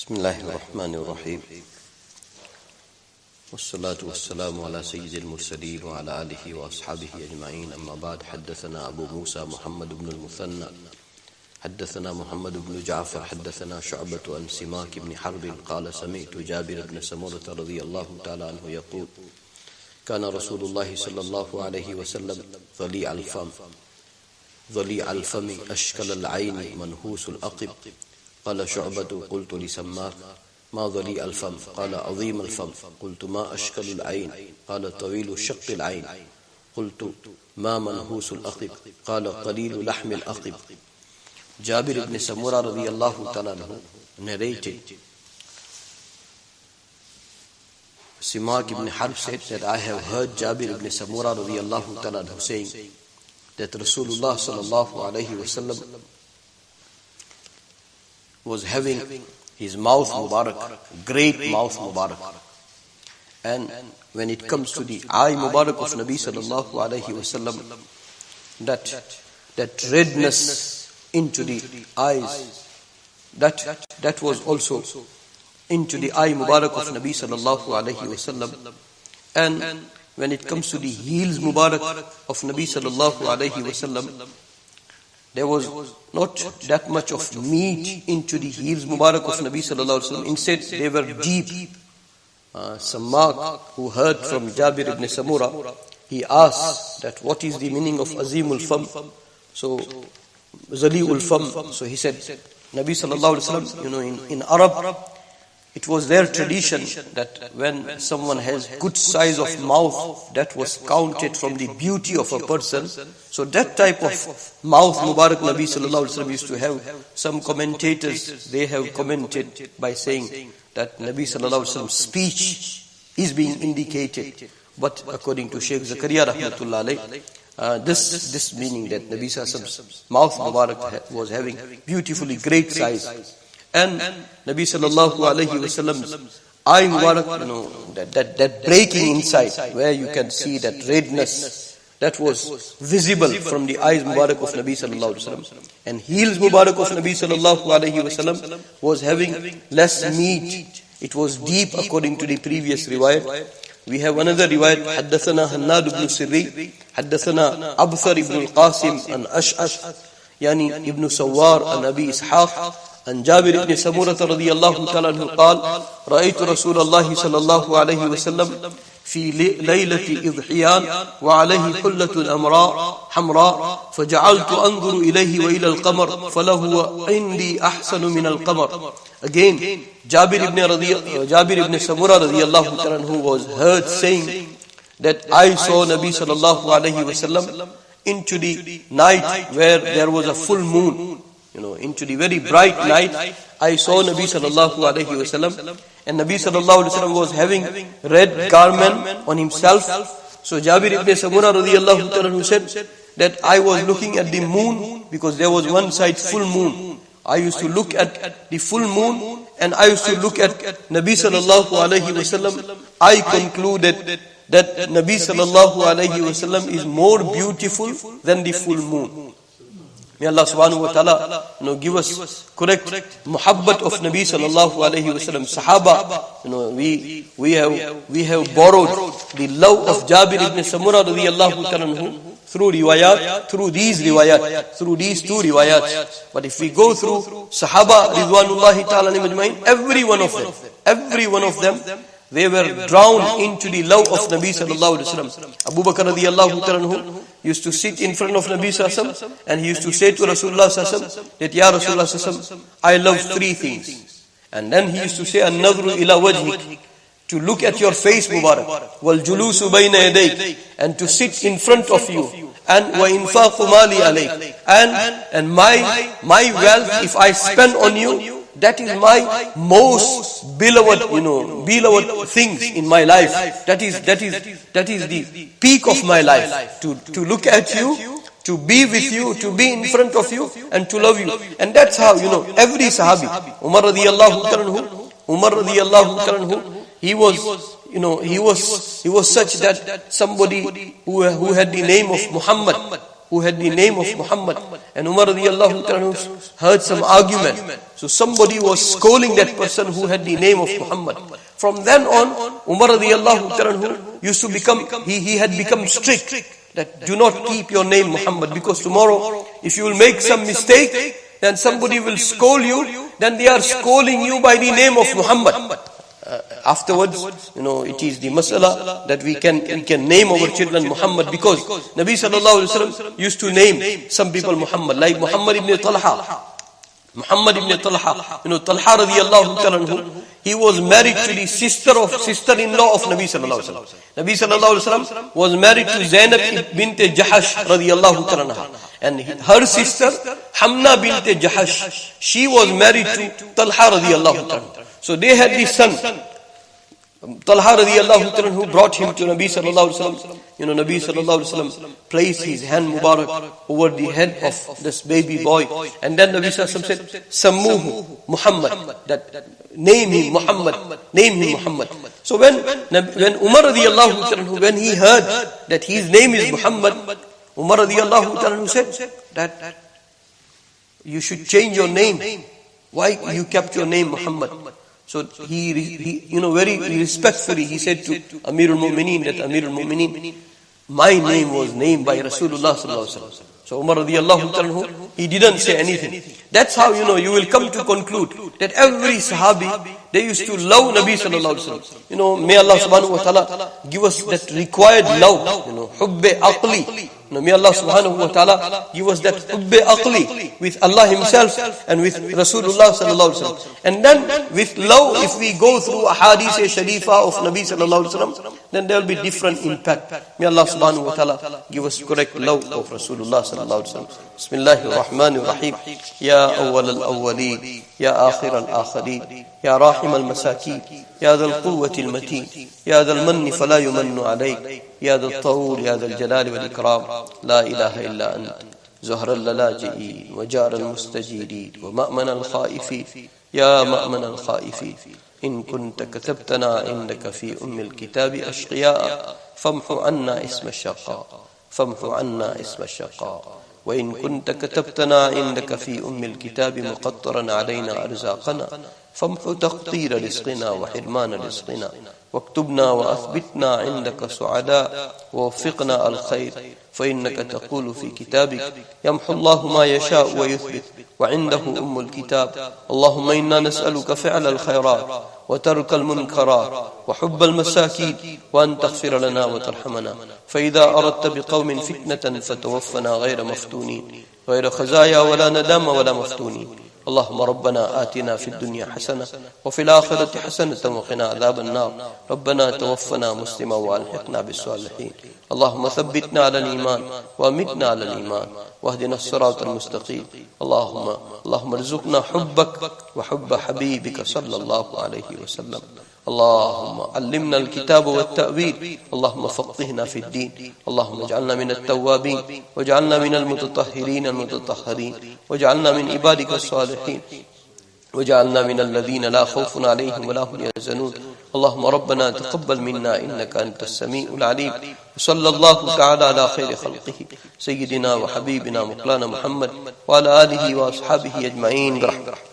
بسم الله الرحمن الرحيم والصلاة والسلام على سيد المرسلين وعلى آله وأصحابه أجمعين أما بعد حدثنا أبو موسى محمد بن المثنى حدثنا محمد بن جعفر حدثنا شعبة عن سماك بن حرب قال سمعت جابر بن سمرة رضي الله تعالى عنه يقول كان رسول الله صلى الله عليه وسلم ضليع الفم أشكل العين منهوس الأقب قال شعبة قلت لسماك ما ضليع الفم قال عظيم الفم قلت ما أشكل العين قال طويل شق العين قلت ما منهوس الأقب قال قليل لحم الأقب. Jabir ibn Samura radiallahu ta'ala narrated, Simak ibn Harb said that I have heard Jabir ibn Samura radiallahu ta'ala saying that Rasulullah sallallahu alayhi wasallam was having his mouth mubarak, great mouth mubarak. And when it comes to the eye mubarak of Nabi sallallahu alayhi wasallam, that redness into the eyes, that was also into the eye mubarak of Nabi sallallahu alayhi wasallam. And when it comes to the heels mubarak of Nabi sallallahu alayhi wasallam, there was not that much of meat into the heels mubarak of Nabi sallallahu alayhi wasallam. Instead, they were deep. Sammak, who heard from Jabir ibn Samura, he asked that what is the meaning of Azimul Fam? So Zali'ul Fam. So he said, Nabi sallallahu alayhi wasallam, in Arab, it was their tradition that when someone has good size of mouth, that was counted from the beauty of a person. So that type of mouth Mubarak Nabi sallallahu alayhi wasallam used to have. Some commentators, they have commented by saying that Nabi sallallahu alayhi wasallam's speech is being indicated. But according to Sheikh Zakaria rahmatullah alayh, this meaning that Nabi sallallahu alayhi wasallam's mouth Mubarak was having beautifully great size. And Nabi sallallahu alayhi wasallam's eye mubarak, that breaking inside, where you can see that redness, that was visible from the eyes mubarak of Nabi sallallahu alayhi wasallam. And heels mubarak of Nabi sallallahu alayhi wasallam was having less meat. It was deep according to the previous riwayat. We have another riwayat, حدثنا هناد بن سري حدثنا أبثر ابن القاسم عن أشعث يعني ابن سوار عن أبي إسحاق عن جابر بن سمورة رضي الله تعالى عنه قال رأيت رسول الله صلى الله عليه وسلم في ليلة إضحيان وعليه حلة حمراء فجعلت أنظر إليه وإلى القمر فله عندي أحسن من القمر. Again, Jabir ibn Samura radiyallahu ta'ala anhu was heard saying that I saw Nabi sallallahu alayhi wasallam into the night where there was a full moon. Into the very bright night, I saw Nabi sallallahu alayhi wasallam, and Nabi sallallahu alayhi wasallam was having red garment on himself. So Jabir ibn Samura radiyallahu ta'ala said that I was looking at the moon because there was one side full moon. I used to look at the full moon and I used to look at Nabi sallallahu alayhi wasallam. I concluded that Nabi sallallahu alayhi wasallam is more beautiful than the full moon. May Allah subhanahu wa ta'ala give us correct muhabbat of Nabi sallallahu alayhi wasallam. Sahaba, we have borrowed the love of Jabir ibn Samura radiyallahu ta'ala through riwayat, through these two riwayat. But if we go through Sahaba ridwanullahi ta'ala majma'in, every one of them, they were drowned into the love of Nabi sallallahu alayhi wasallam. Abu Bakr radiyallahu ta'ala used to sit in front of Nabi sallallahu alayhi wasallam and he used to say to Rasulullah sallallahu alayhi wasallam that, Ya Rasulullah sallallahu alayhi wasallam, I love three things. And then he used to say, An-nadhru ila wajhik, to look at your face mubarak, wal julusu bayna yadayk, and to sit in front of you, and wa infaqu mali alayk, and my wealth, if I spend on you, that is my most beloved things in my life. That is the peak of my life. To look at you, to be with you, to be in front of you, and to love you. And that's how, every Sahabi, Umar radiyallahu ta'ala, he was such that somebody who had the name of Muhammad, and Umar radiyallahu ta'ala heard some argument. So somebody was scolding that person who had the name of Muhammad. From then on, Umar radiallahu anhu used to become, he had become strict that do not keep your name Muhammad, because tomorrow if you will make some mistake, then somebody will scold you, then they are scolding you by the name of Muhammad. Afterwards, it is the masala that we can name our children Muhammad, because Nabi sallallahu alaihi wasallam used to name some people Muhammad, like Muhammad ibn Talha. Muhammad ibn Talha, Talha radiallahu anhu, he was married to the sister-in-law of Nabi sallallahu alaihi wasallam. Nabi sallallahu alaihi wasallam was married to Zainab bint Jahash radiallahu anha, and her sister Hamna bint Jahash, she was married to Talha radiallahu anhu. So they had this son, Talha radiallahu anhu, who brought him to Nabi sallallahu alaihi wasallam. Nabi sallallahu alaihi wasallam placed his hand Mubarak over the head of this baby boy, and then Nabi sallallahu alaihi wasallam said, Sammuhu Muhammad, that name him Muhammad, name him Muhammad. So when Umar radiallahu anhu, when he heard that his name is Muhammad, Umar radiallahu anhu said that you should change your name. Why you kept your name Muhammad? So he very respectfully, he said to Amirul Mu'mineen that Amirul Mu'mineen, my name was named by Rasulullah sallallahu alaihi wasallam. So Umar radiallahu anhu, he didn't say anything. That's how you will come to conclude that every Sahabi, they used to love Nabi sallallahu alaihi wasallam. May Allah subhanahu wa ta'ala give us that required love, hubbe aqli. May Allah subhanahu wa ta'ala give us that hubbe aqli with Allah himself and with Rasulullah sallallahu alaihi wasallam. And then with love, if we go through ahadith sharifa of Nabi sallallahu alaihi wasallam, then there will be different impact. May Allah subhanahu wa ta'ala give us correct love of Rasulullah sallallahu alaihi wasallam. Bismillahir Rahmanir Rahim. Ya awwal al-awwalin, ya akhir al-akhirin, ya rahim al-masakin, ya dhal quwwati al-matin, ya dhal manni fala yumannu alayk, يا ذا الطول يا ذا الجلال والإكرام لا إله إلا أنت زهر اللاجئين وجار المستجيرين ومأمن الخائفين يا مأمن الخائفين إن كنت كتبتنا عندك في الكتاب أشقياء فامحو عنا اسم الشقاء فامحو عنا اسم الشقاء وإن كنت كتبتنا عندك في الكتاب مقطرا علينا أرزاقنا فامحو تقطير رزقنا وحرمان رزقنا واكتبنا وأثبتنا عندك سعداء ووفقنا الخير فإنك تقول في كتابك يمحو الله ما يشاء ويثبت وعنده الكتاب اللهم إنا نسألك فعل الخيرات وترك المنكرات وحب المساكين وأن تغفر لنا وترحمنا فإذا أردت بقوم فتنة فتوفنا غير مفتونين غير خزايا ولا ندام ولا مفتونين اللهم ربنا آتنا في الدنيا حسنة وفي الآخرة حسنة وقنا عذاب النار ربنا توفنا مسلما وألحقنا بالصالحين اللهم ثبتنا على الإيمان وأمتنا على الإيمان واهدنا الصراط المستقيم اللهم ارزقنا حبك وحب حبيبك صلى الله عليه وسلم اللهم علمنا الكتاب والتأويل اللهم فقهنا في الدين اللهم اجعلنا من التوابين واجعلنا من المتطهرين المتطهرين واجعلنا من عبادك الصالحين وجعلنا من الذين لا خوف عليهم ولا هم يحزنون اللهم ربنا تقبل منا إنك أنت السميع العليم وصلى الله تعالى على خير خلقه سيدنا وحبيبنا مولانا محمد وعلى آله وأصحابه أجمعين برحمته.